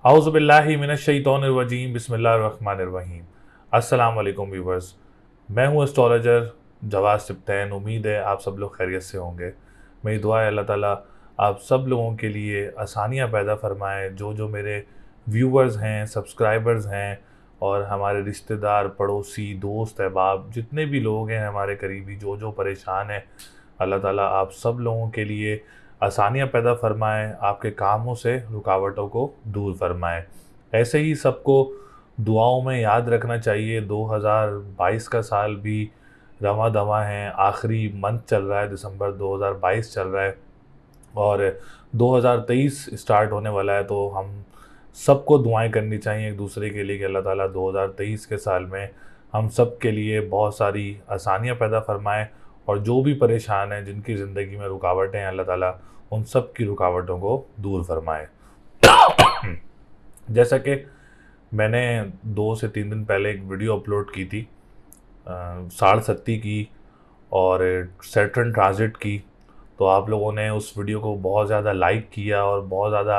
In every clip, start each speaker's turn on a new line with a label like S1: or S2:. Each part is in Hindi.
S1: औज़ुबिल्लाहि मिनश्शैतानिर्रजीम बिस्मिल्लाहिर्रहमानिर्रहीम। अस्सलाम वालेकुम व्यूवर्स, मैं हूँ एस्ट्रोलॉजर जवाद सिब्तैन। उम्मीद है आप सब लोग खैरियत से होंगे। मेरी दुआ है अल्लाह ताला आप सब लोगों के लिए आसानियाँ पैदा फरमाए। जो मेरे व्यूवर्स हैं, सब्सक्राइबर्स हैं और हमारे रिश्तेदार, पड़ोसी, दोस्त, अहबाब जितने भी लोग हैं हमारे करीबी, जो परेशान हैं, अल्लाह ताला आप सब लोगों के लिए आसानियाँ पैदा फरमाए, आपके कामों से रुकावटों को दूर फरमाए। ऐसे ही सबको दुआओं में याद रखना चाहिए। 2022 का साल भी रवां दवां है, आखिरी मंथ चल रहा है, दिसंबर 2022 चल रहा है और 2023 स्टार्ट होने वाला है। तो हम सबको दुआएं करनी चाहिए एक दूसरे के लिए कि अल्लाह ताला 2023 के साल में हम सब के लिए बहुत सारी आसानियां पैदा फरमाए और जो भी परेशान हैं, जिनकी ज़िंदगी में रुकावटें हैं, अल्लाह ताला उन सब की रुकावटों को दूर फरमाए। जैसा कि मैंने 2 से 3 दिन पहले एक वीडियो अपलोड की थी साढ़ सत्ती की और सैटर्न ट्रांजिट की, तो आप लोगों ने उस वीडियो को बहुत ज़्यादा लाइक किया और बहुत ज़्यादा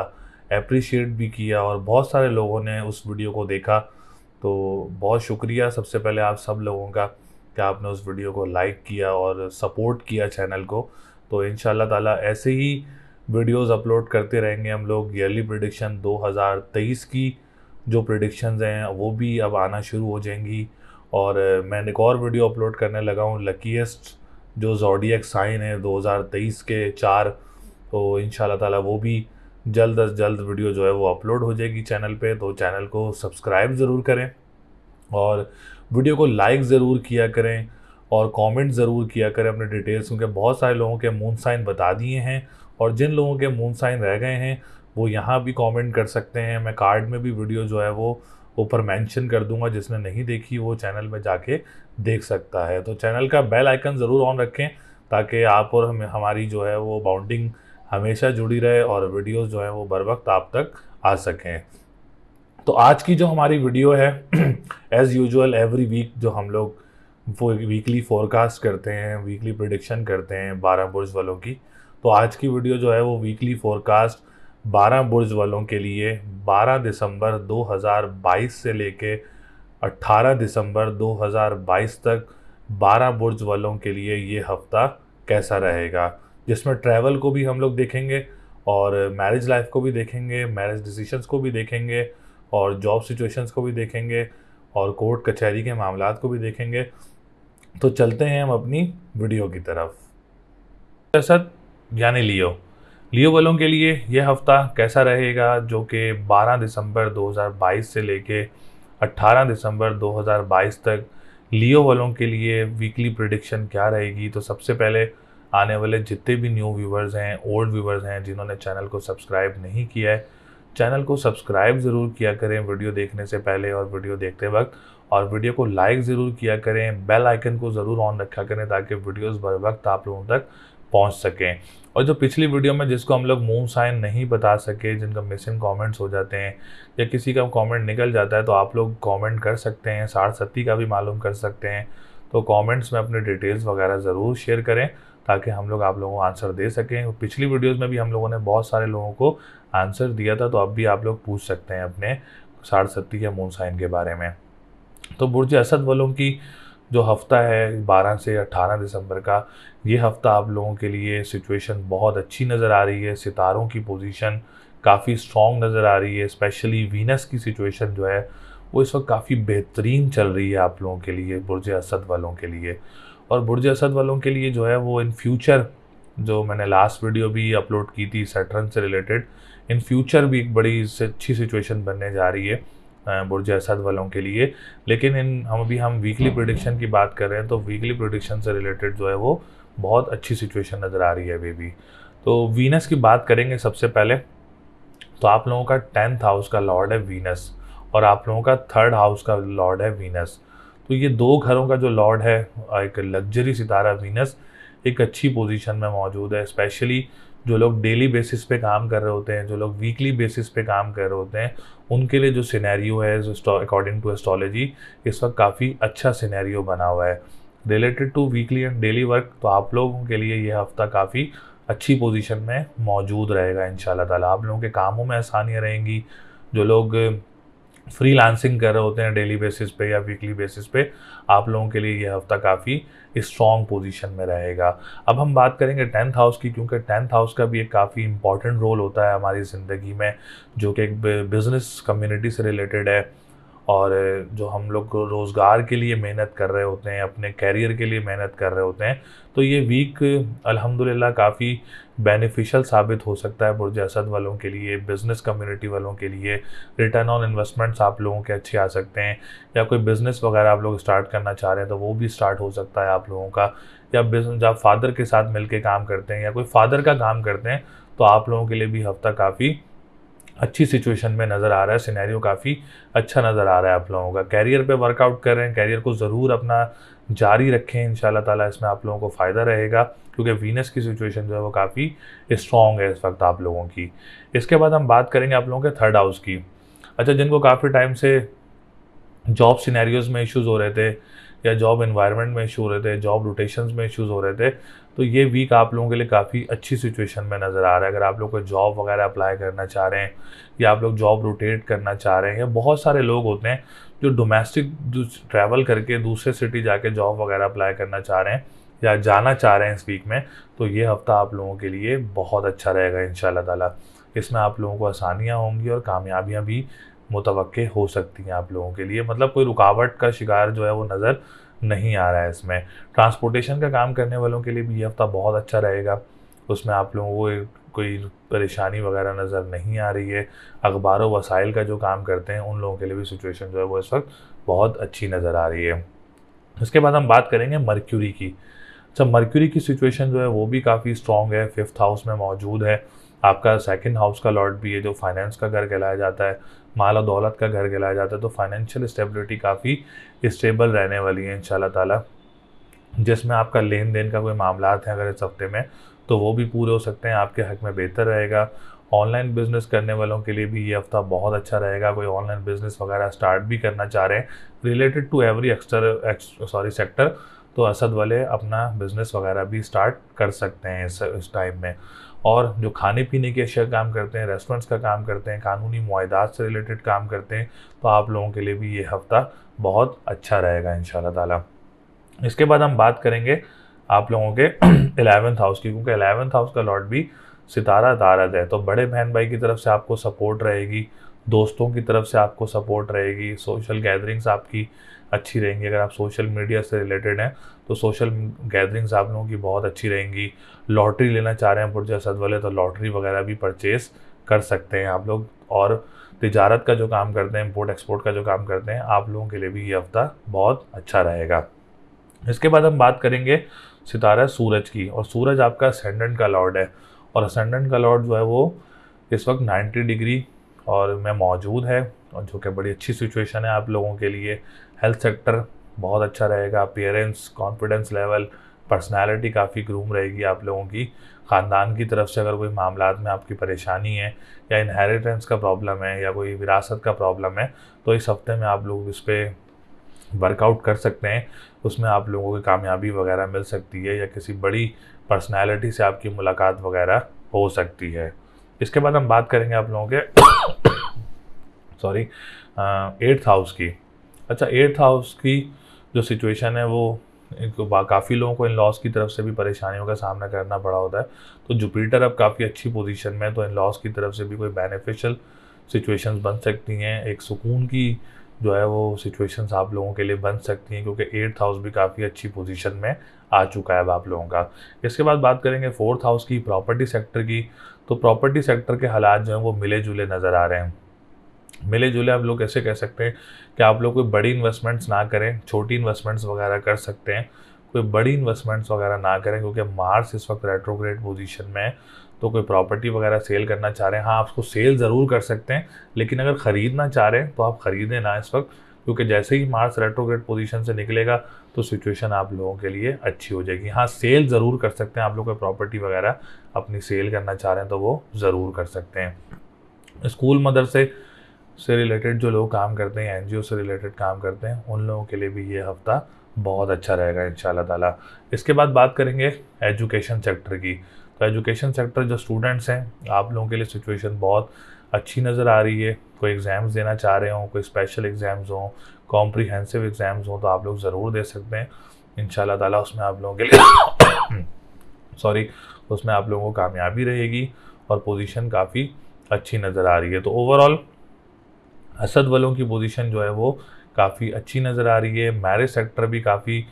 S1: अप्रिशिएट भी किया और बहुत सारे लोगों ने उस वीडियो को देखा। तो बहुत शुक्रिया सबसे पहले आप सब लोगों का कि आपने उस वीडियो को लाइक किया और सपोर्ट किया चैनल को। तो इंशाल्लाह ताला ऐसे ही वीडियोस अपलोड करते रहेंगे हम लोग। ईयरली प्रेडिक्शन 2023 की जो प्रेडिक्शंस हैं वो भी अब आना शुरू हो जाएंगी और मैं एक और वीडियो अपलोड करने लगा हूँ लकीएस्ट जो ज़ोडिएक साइन है 2023 के 4। तो इंशाल्लाह ताला वो भी जल्द अज जल्द वीडियो जो है वो अपलोड हो जाएगी चैनल पे। तो चैनल को सब्सक्राइब ज़रूर करें और वीडियो को लाइक ज़रूर किया करें और कमेंट ज़रूर किया करें अपने डिटेल्स, क्योंकि बहुत सारे लोगों के मून साइन बता दिए हैं और जिन लोगों के मून साइन रह गए हैं वो यहाँ भी कमेंट कर सकते हैं। मैं कार्ड में भी वीडियो जो है वो ऊपर मेंशन कर दूंगा, जिसने नहीं देखी वो चैनल में जाके देख सकता है। तो चैनल का बेल आइकन ज़रूर ऑन रखें ताकि आप और हमारी जो है वो बाउंडिंग हमेशा जुड़ी रहे और वीडियोस जो है वो बर वक्त आप तक आ सकें। तो आज की जो हमारी वीडियो है एज़ यूजुअल एवरी वीक जो हम लोग वो वीकली फोरकास्ट करते हैं, वीकली प्रिडिक्शन करते हैं 12 बुर्ज वालों की। तो आज की वीडियो जो है वो वीकली फोरकास्ट 12 बुर्ज वालों के लिए 12 दिसंबर 2022 से लेके 18 दिसंबर 2022 तक 12 बुर्ज वालों के लिए ये हफ्ता कैसा रहेगा, जिसमें ट्रैवल को भी हम लोग देखेंगे और मैरिज लाइफ को भी देखेंगे, मैरिज डिसीशंस को भी देखेंगे और जॉब सिचुएशंस को भी देखेंगे और कोर्ट कचहरी के मामलात को भी देखेंगे। तो चलते हैं हम अपनी वीडियो की तरफ। असद यानी लियो वालों के लिए यह हफ्ता कैसा रहेगा, जो कि 12 दिसंबर 2022 से लेके 18 दिसंबर 2022 तक लियो वालों के लिए वीकली प्रेडिक्शन क्या रहेगी। तो सबसे पहले आने वाले जितने भी न्यू व्यूवर्स हैं, ओल्ड व्यूवर्स हैं, जिन्होंने चैनल को सब्सक्राइब नहीं किया है, चैनल को सब्सक्राइब ज़रूर किया करें वीडियो देखने से पहले और वीडियो देखते वक्त, और वीडियो को लाइक ज़रूर किया करें, बेल आइकन को ज़रूर ऑन रखा करें ताकि वीडियोस बर वक्त आप लोगों तक पहुंच सकें। और जो पिछली वीडियो में जिसको हम लोग मून साइन नहीं बता सके, जिनका मिसिंग कमेंट्स हो जाते हैं या किसी का कमेंट निकल जाता है, तो आप लोग कमेंट कर सकते हैं, साढ़ सत्ती का भी मालूम कर सकते हैं। तो कमेंट्स में अपने डिटेल्स वगैरह ज़रूर शेयर करें ताकि हम लोग आप लोगों को आंसर दे सकें। पिछली वीडियोज़ में भी हम लोगों ने बहुत सारे लोगों को आंसर दिया था, तो अब भी आप लोग पूछ सकते हैं अपने साढ़ सत्ती या मून साइन के बारे में। तो बुर्ज असद वालों की जो हफ्ता है 12 से 18 दिसंबर का, ये हफ्ता आप लोगों के लिए सिचुएशन बहुत अच्छी नज़र आ रही है। सितारों की पोजीशन काफ़ी स्ट्रॉन्ग नज़र आ रही है। स्पेशली वीनस की सिचुएशन जो है वो इस वक्त काफ़ी बेहतरीन चल रही है आप लोगों के लिए, बुर्ज असद वालों के लिए। और बुर्ज असद वालों के लिए जो है वो इन फ्यूचर, जो मैंने लास्ट वीडियो भी अपलोड की थी सैटर्न से रिलेटेड, इन फ्यूचर भी एक बड़ी अच्छी सिचुएशन बनने जा रही है बुर्ज असद वालों के लिए। लेकिन हम वीकली प्रेडिक्शन की बात कर रहे हैं, तो वीकली प्रेडिक्शन से रिलेटेड जो है वो बहुत अच्छी सिचुएशन नज़र आ रही है अभी भी। तो वीनस की बात करेंगे सबसे पहले। तो आप लोगों का 10th हाउस का लॉर्ड है वीनस और आप लोगों का 3rd हाउस का लॉर्ड है वीनस। तो ये दो घरों का जो लॉर्ड है, एक लग्जरी सितारा वीनस एक अच्छी पोजीशन में मौजूद है। स्पेशली जो लोग डेली बेसिस पे काम कर रहे होते हैं, जो लोग वीकली बेसिस पे काम कर रहे होते हैं, उनके लिए जो सिनेरियो है, जो अकॉर्डिंग टू एस्ट्रोलॉजी इस वक्त काफ़ी अच्छा सिनेरियो बना हुआ है related to weekly and daily work. तो आप लोगों के लिए ये हफ्ता काफ़ी अच्छी पोजीशन में मौजूद रहेगा इंशाल्लाह ताला। आप लोगों के कामों में आसानियाँ रहेंगी, जो लोग फ्रीलांसिंग कर रहे होते हैं डेली बेसिस पे या वीकली बेसिस पे, आप लोगों के लिए ये हफ्ता काफ़ी स्ट्रॉन्ग पोजीशन में रहेगा। अब हम बात करेंगे 10th हाउस की, क्योंकि 10th हाउस का भी एक काफ़ी इंपॉर्टेंट रोल होता है हमारी ज़िंदगी में, जो कि एक बिज़नेस कम्युनिटी से रिलेटेड है। और जो हम लोग रोज़गार के लिए मेहनत कर रहे होते हैं, अपने कैरियर के लिए मेहनत कर रहे होते हैं, तो ये वीक अल्हम्दुलिल्लाह काफ़ी बेनिफिशियल साबित हो सकता है बुर्ज असद वालों के लिए, बिज़नेस कम्युनिटी वालों के लिए। रिटर्न ऑन इन्वेस्टमेंट्स आप लोगों के अच्छे आ सकते हैं, या कोई बिज़नेस वगैरह आप लोग स्टार्ट करना चाह रहे हैं तो वो भी स्टार्ट हो सकता है आप लोगों का। या बिज़नेस जब फादर के साथ मिलके काम करते हैं या कोई फादर का काम करते हैं, तो आप लोगों के लिए भी हफ्ता काफ़ी अच्छी सिचुएशन में नज़र आ रहा है, सिनेरियो काफ़ी अच्छा नज़र आ रहा है आप लोगों का। कैरियर पे वर्कआउट कर रहे हैं, कैरियर को ज़रूर अपना जारी रखें, इंशाल्लाह ताला इसमें आप लोगों को फ़ायदा रहेगा, क्योंकि वीनस की सिचुएशन जो है वो काफ़ी स्ट्रॉन्ग है इस वक्त आप लोगों की। इसके बाद हम बात करेंगे आप लोगों के 3rd हाउस की। अच्छा, जिनको काफ़ी टाइम से जॉब सिनेरियोज़ में इश्यूज़ हो रहे थे या जॉब एनवायरनमेंट में इशू हो रहे थे, जॉब रोटेशंस में इश्यूज़ हो रहे थे, तो ये वीक आप लोगों के लिए काफ़ी अच्छी सिचुएशन में नज़र आ रहा है। अगर आप लोग कोई जॉब वगैरह अप्लाई करना चाह रहे हैं या आप लोग जॉब रोटेट करना चाह रहे हैं, या बहुत सारे लोग होते हैं जो डोमेस्टिक ट्रैवल करके दूसरे सिटी जाके जॉब वगैरह अप्लाई करना चाह रहे हैं या जाना चाह रहे हैं इस वीक में, तो ये हफ़्ता आप लोगों के लिए बहुत अच्छा रहेगा इंशाल्लाह ताला। इसमें आप लोगों को आसानियाँ होंगी और कामयाबियाँ भी मुतवक्के हो सकती हैं आप लोगों के लिए। मतलब कोई रुकावट का शिकार जो है वो नज़र नहीं आ रहा है इसमें। ट्रांसपोर्टेशन का काम करने वालों के लिए भी ये हफ़्ता बहुत अच्छा रहेगा, उसमें आप लोगों को कोई परेशानी वगैरह नज़र नहीं आ रही है। अखबार व वसाइल का जो काम करते हैं उन लोगों के लिए भी सिचुएशन जो है वो इस वक्त बहुत अच्छी नज़र आ रही है। उसके बाद हम बात करेंगे मर्क्यूरी की। अच्छा, मर्क्यूरी की सिचुएशन जो है वो भी काफ़ी स्ट्रॉन्ग है, 5th हाउस में मौजूद है। आपका 2nd हाउस का लॉर्ड भी है, जो फाइनेंस का घर कहलाया जाता है, माल और दौलत का घर कहलाया जाता है, तो फाइनेंशियल स्टेबिलिटी काफ़ी स्टेबल रहने वाली है इंशाल्लाह ताला। जिसमें आपका लेन देन का कोई मामलात हैं अगर इस हफ्ते में, तो वो भी पूरे हो सकते हैं, आपके हक में बेहतर रहेगा। ऑनलाइन बिज़नेस करने वालों के लिए भी ये हफ्ता बहुत अच्छा रहेगा। कोई ऑनलाइन बिज़नेस वगैरह स्टार्ट भी करना चाह रहे हैं रिलेटेड टू एवरी सेक्टर, तो असद वाले अपना बिज़नेस वगैरह भी स्टार्ट कर सकते हैं इस टाइम में। और जो खाने पीने के अशिया काम करते हैं, रेस्टोरेंट्स का काम करते हैं, कानूनी मुआहदात से रिलेटेड काम करते हैं, तो आप लोगों के लिए भी ये हफ्ता बहुत अच्छा रहेगा इंशाल्लाह ताला। इसके बाद हम बात करेंगे आप लोगों के 11th हाउस की, क्योंकि 11th हाउस का लॉर्ड भी सितारा तारद है, तो बड़े बहन भाई की तरफ से आपको सपोर्ट रहेगी, दोस्तों की तरफ से आपको सपोर्ट रहेगी, सोशल गैदरिंग्स आपकी अच्छी रहेंगी। अगर आप सोशल मीडिया से रिलेटेड हैं तो सोशल गैदरिंग्स आप लोगों की बहुत अच्छी रहेंगी। लॉटरी लेना चाह रहे हैं बुर्ज असद वाले, तो लॉटरी वगैरह भी परचेज़ कर सकते हैं आप लोग। और तिजारत का जो काम करते हैं, इम्पोर्ट एक्सपोर्ट का जो काम करते हैं, आप लोगों के लिए भी ये हफ्ता बहुत अच्छा रहेगा। इसके बाद हम बात करेंगे सितारा सूरज की, और सूरज आपका असेंडेंट का लॉर्ड है, और असेंडेंट का लॉर्ड जो है वो इस वक्त 90 डिग्री और में मौजूद है, और जो कि बड़ी अच्छी सिचुएशन है आप लोगों के लिए। हेल्थ सेक्टर बहुत अच्छा रहेगा, अपीयरेंस, कॉन्फिडेंस लेवल, पर्सनालिटी काफ़ी ग्रूम रहेगी आप लोगों की। ख़ानदान की तरफ से अगर कोई मामलात में आपकी परेशानी है या इनहेरिटेंस का प्रॉब्लम है या कोई विरासत का प्रॉब्लम है, तो इस हफ्ते में आप लोग इस पर वर्कआउट कर सकते हैं। उसमें आप लोगों को कामयाबी वगैरह मिल सकती है, या किसी बड़ी पर्सनैलिटी से आपकी मुलाकात वगैरह हो सकती है। इसके बाद हम बात करेंगे आप लोगों के 8th हाउस की। अच्छा, 8th हाउस की जो सिचुएशन है वो काफ़ी लोगों को इन लॉस की तरफ से भी परेशानियों का सामना करना पड़ा होता है, तो जुपिटर अब काफ़ी अच्छी पोजीशन में है, तो इन लॉस की तरफ से भी कोई बेनिफिशियल सिचुएशंस बन सकती हैं। एक सुकून की जो है वो सिचुएशंस आप लोगों के लिए बन सकती हैं, क्योंकि 8th हाउस भी काफ़ी अच्छी पोजीशन में आ चुका है अब आप लोगों का। इसके बाद बात करेंगे 4th हाउस की, प्रॉपर्टी सेक्टर की। तो प्रॉपर्टी सेक्टर के हालात जो हैं वो मिले जुले नज़र आ रहे हैं। मिले जुले आप लोग कैसे कह सकते हैं कि आप लोग कोई बड़ी इन्वेस्टमेंट्स ना करें, छोटी इन्वेस्टमेंट्स वगैरह कर सकते हैं, कोई बड़ी इन्वेस्टमेंट्स वगैरह ना करें, क्योंकि मार्स इस वक्त रेट्रोग्रेड पोजीशन में है। तो कोई प्रॉपर्टी वगैरह सेल करना चाह रहे हैं, हाँ आप उसको सेल ज़रूर कर सकते हैं, लेकिन अगर ख़रीदना चाह रहे हैं तो आप ख़रीदें ना इस वक्त, क्योंकि जैसे ही मार्स रेट्रोग्रेड पोजीशन से निकलेगा तो सिचुएशन आप लोगों के लिए अच्छी हो जाएगी। हाँ, सेल ज़रूर कर सकते हैं, आप लोग कोई प्रॉपर्टी वगैरह अपनी सेल करना चाह रहे हैं तो वो ज़रूर कर सकते हैं। स्कूल मदरसे से रिलेटेड जो लोग काम करते हैं, एनजीओ से रिलेटेड काम करते हैं, उन लोगों के लिए भी ये हफ्ता बहुत अच्छा रहेगा इंशाल्लाह ताला। इसके बाद बात करेंगे एजुकेशन सेक्टर की। तो एजुकेशन सेक्टर जो स्टूडेंट्स हैं, आप लोगों के लिए सिचुएशन बहुत अच्छी नज़र आ रही है। कोई एग्ज़ाम्स देना चाह रहे हों, कोई स्पेशल एग्ज़ाम्स हों, कॉम्प्रिहेंसिव एग्ज़ाम्स हों, तो आप लोग ज़रूर दे सकते हैं। इंशाल्लाह ताला उसमें आप लोगों के लिए सॉरी, उसमें आप लोगों को कामयाबी रहेगी और पोजीशन काफ़ी अच्छी नज़र आ रही है। तो ओवरऑल असद वालों की पोजीशन जो है वो काफ़ी अच्छी नज़र आ रही है। मैरिज सेक्टर भी काफ़ी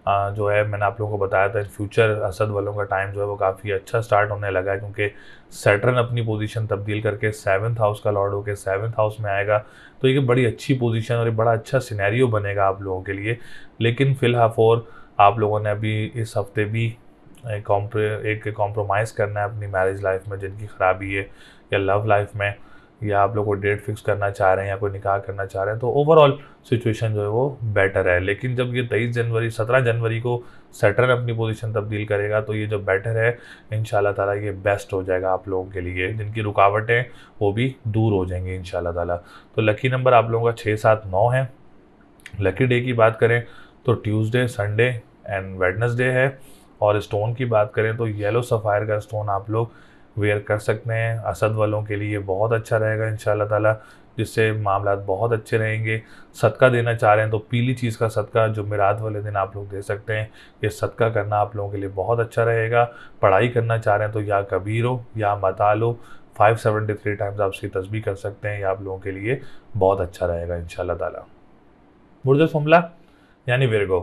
S1: जो है, मैंने आप लोगों को बताया था, इन फ्यूचर असद वालों का टाइम जो है वो काफ़ी अच्छा स्टार्ट होने लगा है, क्योंकि सैटर्न अपनी पोजीशन तब्दील करके 7th हाउस का लॉर्ड होकर 7th हाउस में आएगा। तो ये बड़ी अच्छी पोजीशन और एक बड़ा अच्छा सिनेरियो बनेगा आप लोगों के लिए। लेकिन फ़िलहाल आप लोगों ने अभी इस हफ्ते भी एक कॉम्प्रोमाइज़ करना है अपनी मैरिज लाइफ में, जिनकी ख़राबी है, या लव लाइफ में, या आप लोग को डेट फिक्स करना चाह रहे हैं या कोई निकाह करना चाह रहे हैं, तो ओवरऑल सिचुएशन जो है वो बेटर है। लेकिन जब ये 17 जनवरी को सैटर्न अपनी पोजीशन तब्दील करेगा, तो ये जो बेटर है, इंशाल्लाह ताला ये बेस्ट हो जाएगा आप लोगों के लिए। जिनकी रुकावटें वो भी दूर हो जाएंगी इंशाल्लाह ताला। तो लकी नंबर आप लोगों का 6, 7, 9 है। लकी डे की बात करें तो ट्यूसडे, संडे एंड वेडनेसडे है। और स्टोन की बात करें तो येलो सफ़ायर का स्टोन आप लोग वेयर कर सकते हैं। असद वालों के लिए बहुत अच्छा रहेगा इंशाल्लाह ताला, जिससे मामलात बहुत अच्छे रहेंगे। सदका देना चाह रहे हैं तो पीली चीज़ का सदका जुमेरात वाले दिन आप लोग दे सकते हैं। ये सदका करना आप लोगों के लिए बहुत अच्छा रहेगा। पढ़ाई करना चाह रहे हैं तो या कबीरो या मतालो 573 टाइम्स आप इसकी तस्बीह कर सकते हैं। ये आप लोगों के लिए बहुत अच्छा रहेगा इंशाल्लाह ताला। बुर्ज जुमला यानी विर्गो,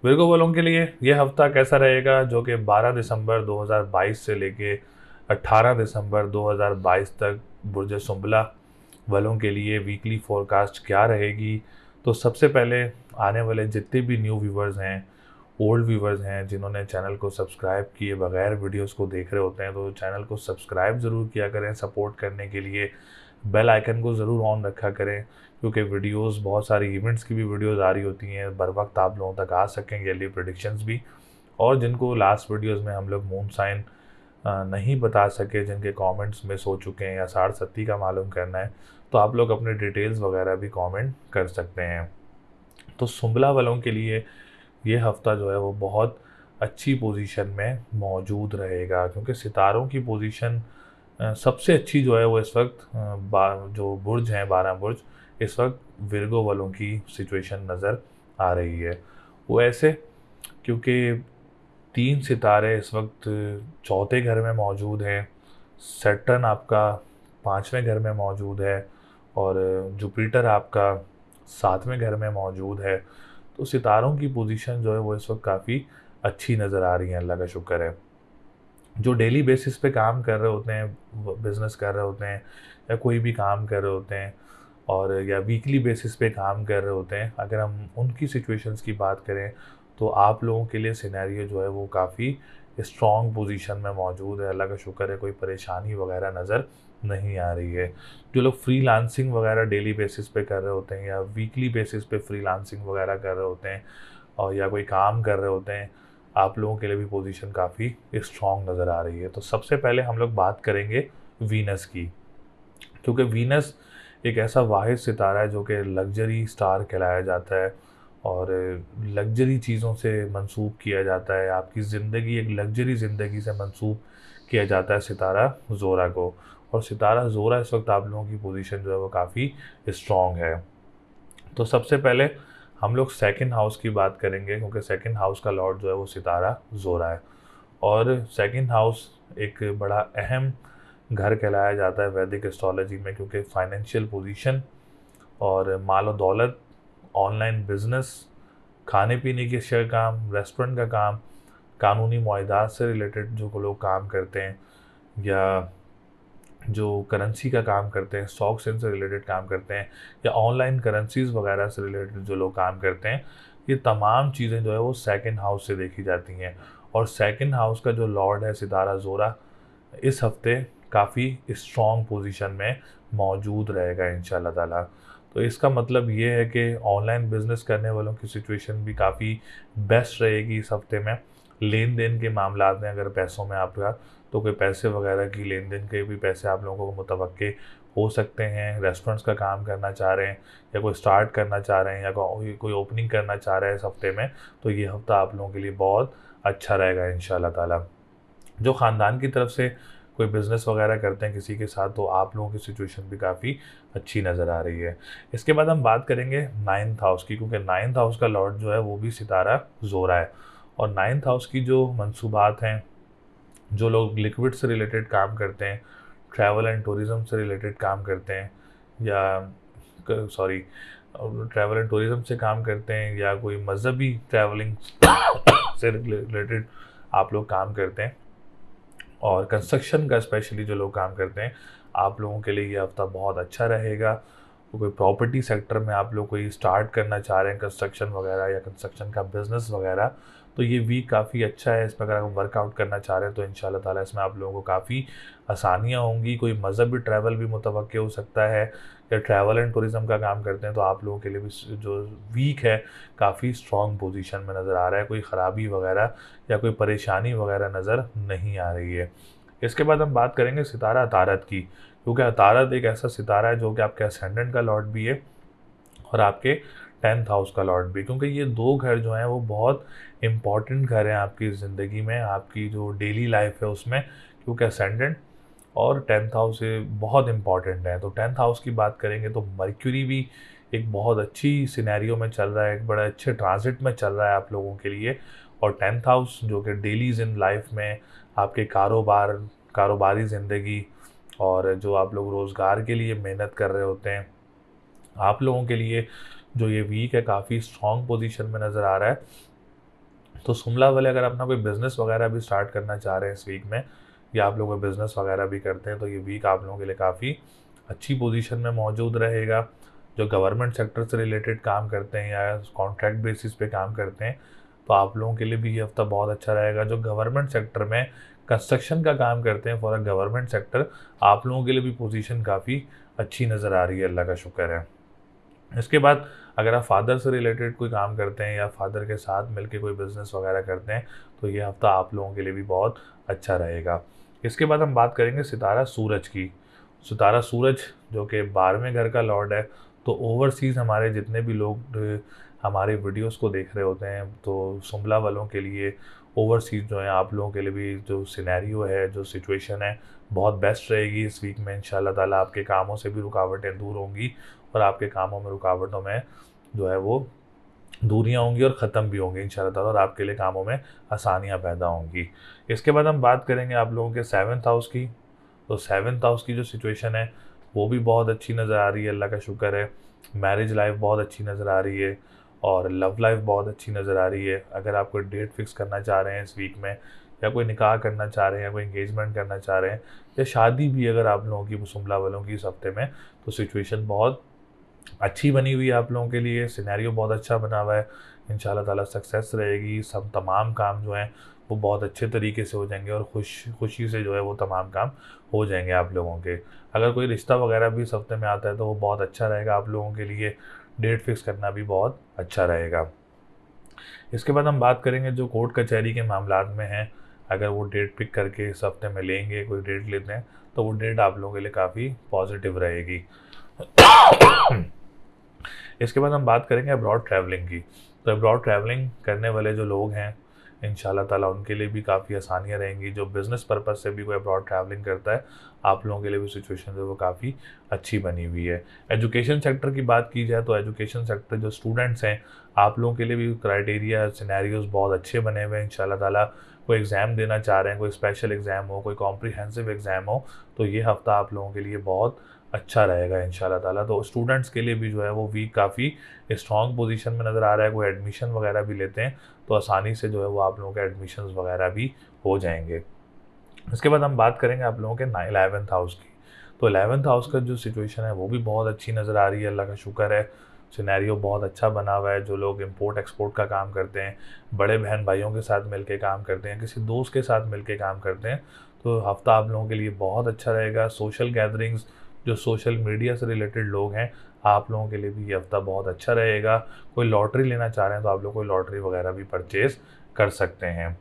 S1: विर्गो वालों के लिए यह हफ्ता कैसा रहेगा, जो कि 12 दिसंबर 2022 से लेके 18 दिसंबर 2022 तक बुर्ज जुमला वालों के लिए वीकली फोरकास्ट क्या रहेगी। तो सबसे पहले आने वाले जितने भी न्यू व्यूवर्स हैं, ओल्ड व्यूवर्स हैं, जिन्होंने चैनल को सब्सक्राइब किए बगैर वीडियोस को देख रहे होते हैं, तो चैनल को सब्सक्राइब ज़रूर किया करें सपोर्ट करने के लिए। बेल आइकन को ज़रूर ऑन रखा करें, क्योंकि वीडियोस, बहुत सारी इवेंट्स की भी वीडियोस आ रही होती हैं, बर वक्त आप लोगों तक आ सकें yearly प्रेडिक्शंस भी। और जिनको लास्ट वीडियोस में हम लोग मून साइन नहीं बता सके, जिनके कमेंट्स मिस हो चुके हैं या 60-70 का मालूम करना है, तो आप लोग अपने डिटेल्स वगैरह भी कमेंट कर सकते हैं। तो सुंबला वालों के लिए ये हफ़्ता जो है वो बहुत अच्छी पोजीशन में मौजूद रहेगा, क्योंकि सितारों की पोजीशन सबसे अच्छी जो है वो इस वक्त जो बुर्ज हैं, 12 बुर्ज, इस वक्त विर्गो वालों की सिचुएशन नज़र आ रही है। वो ऐसे क्योंकि 3 सितारे इस वक्त चौथे घर में मौजूद हैं, सैटर्न आपका 5वें घर में मौजूद है, और जुपिटर आपका 7वें घर में मौजूद है। तो सितारों की पोजीशन जो है वो इस वक्त काफ़ी अच्छी नज़र आ रही है, अल्लाह का शुक्र है। जो डेली बेसिस पे काम कर रहे होते हैं, बिज़नेस कर रहे होते हैं, या कोई भी काम कर रहे होते हैं, और या वीकली बेसिस पे काम कर रहे होते हैं, अगर हम उनकी सिचुएशंस की बात करें, तो आप लोगों के लिए सिनेरियो जो है वो काफ़ी स्ट्रॉन्ग पोजीशन में मौजूद है। अल्लाह का शुक्र है, कोई परेशानी वगैरह नज़र नहीं आ रही है। जो लोग फ्रीलांसिंग वगैरह डेली बेसिस पे कर रहे होते हैं, या वीकली बेसिस पे फ्रीलांसिंग वगैरह कर रहे होते हैं, और या कोई काम कर रहे होते हैं, आप लोगों के लिए भी पोजीशन काफ़ी स्ट्रॉन्ग नज़र आ रही है। तो सबसे पहले हम लोग बात करेंगे वीनस की, क्योंकि वीनस एक ऐसा वाहिद सितारा है जो कि लग्जरी स्टार कहलाया जाता है, और लग्जरी चीज़ों से मंसूब किया जाता है। आपकी ज़िंदगी एक लग्जरी ज़िंदगी से मंसूब किया जाता है सितारा ज़ोरा को। और सितारा ज़ोरा इस वक्त आप लोगों की पोजीशन जो है वो काफ़ी स्ट्रॉन्ग है। तो सबसे पहले हम लोग सेकंड हाउस की बात करेंगे, क्योंकि सेकंड हाउस का लॉर्ड जो है वो सितारा ज़ोरा है, और सेकंड हाउस एक बड़ा अहम घर कहलाया जाता है वैदिक एस्ट्रोलॉजी में, क्योंकि फाइनेंशियल पोजीशन और माल और दौलत, ऑनलाइन बिजनेस, खाने पीने के शेयर काम, रेस्टोरेंट का काम, कानूनी मुआहदात से रिलेटेड जो लोग काम करते हैं, या जो करेंसी का काम करते हैं, स्टॉक एक्सचेंज से रिलेटेड काम करते हैं, या ऑनलाइन करेंसीज वगैरह से रिलेटेड जो लोग काम करते हैं, ये तमाम चीज़ें जो है वो सेकंड हाउस से देखी जाती हैं। और सेकंड हाउस का जो लॉर्ड है सितारा ज़ोरा, इस हफ्ते काफ़ी स्ट्रॉन्ग पोजीशन में मौजूद रहेगा इंशाल्लाह ताला। तो इसका मतलब ये है कि ऑनलाइन बिजनेस करने वालों की सिचुएशन भी काफ़ी बेस्ट रहेगी इस हफ्ते में। लेन देन के मामला में, अगर पैसों में आपका, तो कोई पैसे वगैरह की लेन देन के भी पैसे आप लोगों को मुतवक्के हो सकते हैं। रेस्टोरेंट्स का काम करना चाह रहे हैं, या कोई स्टार्ट करना चाह रहे हैं, या कोई ओपनिंग करना चाह रहे हैं इस हफ्ते में, तो ये हफ्ता आप लोगों के लिए बहुत अच्छा रहेगा इंशाल्लाह ताला। जो ख़ानदान की तरफ से कोई बिज़नेस वगैरह करते हैं किसी के साथ, तो आप लोगों की सिचुएशन भी काफ़ी अच्छी नज़र आ रही है। इसके बाद हम बात करेंगे 9th हाउस की, क्योंकि 9th हाउस का लॉर्ड जो है वो भी सितारा ज़ोरा है। और 9th हाउस की जो मंसूबात हैं, जो लोग लिक्विड से रिलेटेड काम करते हैं, ट्रैवल एंड टूरिज़्म से रिलेटेड काम करते हैं, या सॉरी ट्रैवल एंड टूरिज़्म से काम करते हैं, या कोई मज़हबी ट्रैवलिंग से रिलेटेड आप लोग काम करते हैं, और कंस्ट्रक्शन का स्पेशली जो लोग काम करते हैं, आप लोगों के लिए ये हफ्ता बहुत अच्छा रहेगा। तो कोई प्रॉपर्टी सेक्टर में आप लोग कोई स्टार्ट करना चाह रहे हैं, कंस्ट्रक्शन वगैरह या कंस्ट्रक्शन का बिजनेस वगैरह, तो ये वीक काफ़ी अच्छा है। इसमें अगर आप वर्कआउट करना चाह रहे हैं तो इंशाल्लाह ताला इसमें आप लोगों को काफ़ी आसानियाँ होंगी। कोई मज़हबी ट्रैवल भी मुतवक्के हो सकता है, या ट्रैवल एंड टूरिज़्म का काम करते हैं तो आप लोगों के लिए भी जो वीक है काफ़ी स्ट्रॉन्ग पोजीशन में नज़र आ रहा है। कोई ख़राबी वगैरह या कोई परेशानी वगैरह नज़र नहीं आ रही है। इसके बाद हम बात करेंगे सितारा अतारत की, क्योंकि अतारत एक ऐसा सितारा है जो कि आपके असेंडेंट का लॉर्ड भी है और आपके 10th हाउस का लॉर्ड भी, क्योंकि ये दो घर जो हैं वो बहुत इम्पॉर्टेंट घर हैं आपकी ज़िंदगी में, आपकी जो डेली लाइफ है उसमें, क्योंकि असेंडेंट और 10th हाउस ये बहुत इम्पॉर्टेंट है। तो 10th हाउस की बात करेंगे तो मर्क्यूरी भी एक बहुत अच्छी सिनेरियो में चल रहा है, एक बड़े अच्छे ट्रांजिट में चल रहा है आप लोगों के लिए। और 10th हाउस जो कि डेलीज इन लाइफ में आपके कारोबारी ज़िंदगी, और जो आप लोग रोज़गार के लिए मेहनत कर रहे होते हैं, आप लोगों के लिए जो ये वीक है काफ़ी स्ट्रॉन्ग पोजीशन में नज़र आ रहा है। तो शिमला वाले अगर अपना कोई बिज़नेस वगैरह भी स्टार्ट करना चाह रहे हैं इस वीक में, या आप लोग कोई बिज़नेस वगैरह भी करते हैं, तो ये वीक आप लोगों के लिए काफ़ी अच्छी पोजीशन में मौजूद रहेगा। जो गवर्नमेंट सेक्टर से रिलेटेड काम करते हैं या कॉन्ट्रैक्ट बेसिस पे काम करते हैं, तो आप लोगों के लिए भी ये हफ्ता बहुत अच्छा रहेगा। जो गवर्नमेंट सेक्टर में कंस्ट्रक्शन का काम करते हैं फॉर अ गवर्नमेंट सेक्टर, आप लोगों के लिए भी पोजीशन काफ़ी अच्छी नज़र आ रही है, अल्लाह का शुक्र है। इसके बाद अगर आप फादर से रिलेटेड कोई काम करते हैं या फादर के साथ मिलके कोई बिज़नेस वगैरह करते हैं, तो ये हफ्ता आप लोगों के लिए भी बहुत अच्छा रहेगा। इसके बाद हम बात करेंगे सितारा सूरज की। सितारा सूरज जो कि 12वें घर का लॉर्ड है, तो ओवरसीज़ हमारे जितने भी लोग हमारे वीडियोस को देख रहे होते हैं, तो शिमला वालों के लिए ओवरसीज़ जो है आप लोगों के लिए भी जो सिनेरियो है, जो सिचुएशन है, बहुत बेस्ट रहेगी इस वीक में। इंशाल्लाह ताला आपके कामों से भी रुकावटें दूर होंगी, और आपके कामों में रुकावटों में जो है वो दूरियां होंगी और ख़त्म भी होंगी इंशाल्लाह ताला, और आपके लिए कामों में आसानियां पैदा होंगी। इसके बाद हम बात करेंगे आप लोगों के 7th हाउस की। तो 7th हाउस की जो सिचुएशन है वो भी बहुत अच्छी नज़र आ रही है, अल्लाह का शुक्र है। मैरिज लाइफ बहुत अच्छी नज़र आ रही है, और लव लाइफ बहुत अच्छी नज़र आ रही है। अगर आप कोई डेट फिक्स करना चाह रहे हैं इस वीक में, या कोई निकाह करना चाह रहे हैं, या कोई इंगेजमेंट करना चाह रहे हैं, या शादी भी अगर आप लोगों की शिमला वालों की इस हफ्ते में, तो सिचुएशन बहुत अच्छी बनी हुई है आप लोगों के लिए। सिनेरियो बहुत अच्छा बना हुआ है, इंशाल्लाह ताला सक्सेस रहेगी। सब तमाम काम जो हैं वो बहुत अच्छे तरीके से हो जाएंगे, और खुशी से जो है वो तमाम काम हो जाएंगे आप लोगों के। अगर कोई रिश्ता वगैरह भी इस हफ्ते में आता है तो वो बहुत अच्छा रहेगा आप लोगों के लिए। डेट फिक्स करना भी बहुत अच्छा रहेगा। इसके बाद हम बात करेंगे जो कोर्ट कचहरी के मामलात में हैं, अगर वो डेट पिक करके इस हफ्ते में लेंगे, कोई डेट लेते हैं, तो वो डेट आप लोगों के लिए काफ़ी पॉजिटिव रहेगी। इसके बाद हम बात करेंगे अब्रॉड ट्रैवलिंग की। तो अब्रॉड ट्रैवलिंग करने वाले जो लोग हैं, इंशाल्लाह ताला उनके लिए भी काफ़ी आसानियाँ रहेंगी। जो बिज़नेस पर्पज़ से भी कोई अब्रॉड ट्रैवलिंग करता है, आप लोगों के लिए भी सिचुएशन जो है वो काफ़ी अच्छी बनी हुई है। एजुकेशन सेक्टर की बात की जाए तो एजुकेशन सेक्टर जो स्टूडेंट्स हैं, आप लोगों के लिए भी क्राइटेरिया सिनेरियोज बहुत अच्छे बने हुए हैं इंशाल्लाह ताला। कोई एग्ज़ाम देना चाह रहे हैं, कोई स्पेशल एग्ज़ाम हो, कोई कॉम्प्रिहेंसिव एग्ज़ाम हो, तो ये हफ़्ता आप लोगों के लिए बहुत अच्छा रहेगा इंशाल्लाह ताला। तो स्टूडेंट्स के लिए भी जो है वो वीक काफ़ी स्ट्रॉन्ग पोजीशन में नज़र आ रहा है। कोई एडमिशन वगैरह भी लेते हैं तो आसानी से जो है वो आप लोगों के एडमिशन्स वगैरह भी हो जाएंगे। इसके बाद हम बात करेंगे आप लोगों के 11th हाउस की। तो 11th हाउस का जो सिचुएशन है वो भी बहुत अच्छी नज़र आ रही है, अल्लाह का शुक्र है। सिनेरियो बहुत अच्छा बना हुआ है। जो लोग इंपोर्ट एक्सपोर्ट का काम करते हैं, बड़े बहन भाइयों के साथ मिलके काम करते हैं, किसी दोस्त के साथ मिलके काम करते हैं, तो हफ्ता आप लोगों के लिए बहुत अच्छा रहेगा। सोशल गैदरिंग्स, जो सोशल मीडिया से रिलेटेड लोग हैं, आप लोगों के लिए भी ये हफ्ता बहुत अच्छा रहेगा। कोई लॉटरी लेना चाह रहे हैं तो आप लोग कोई लॉटरी वगैरह भी परचेज़ कर सकते हैं।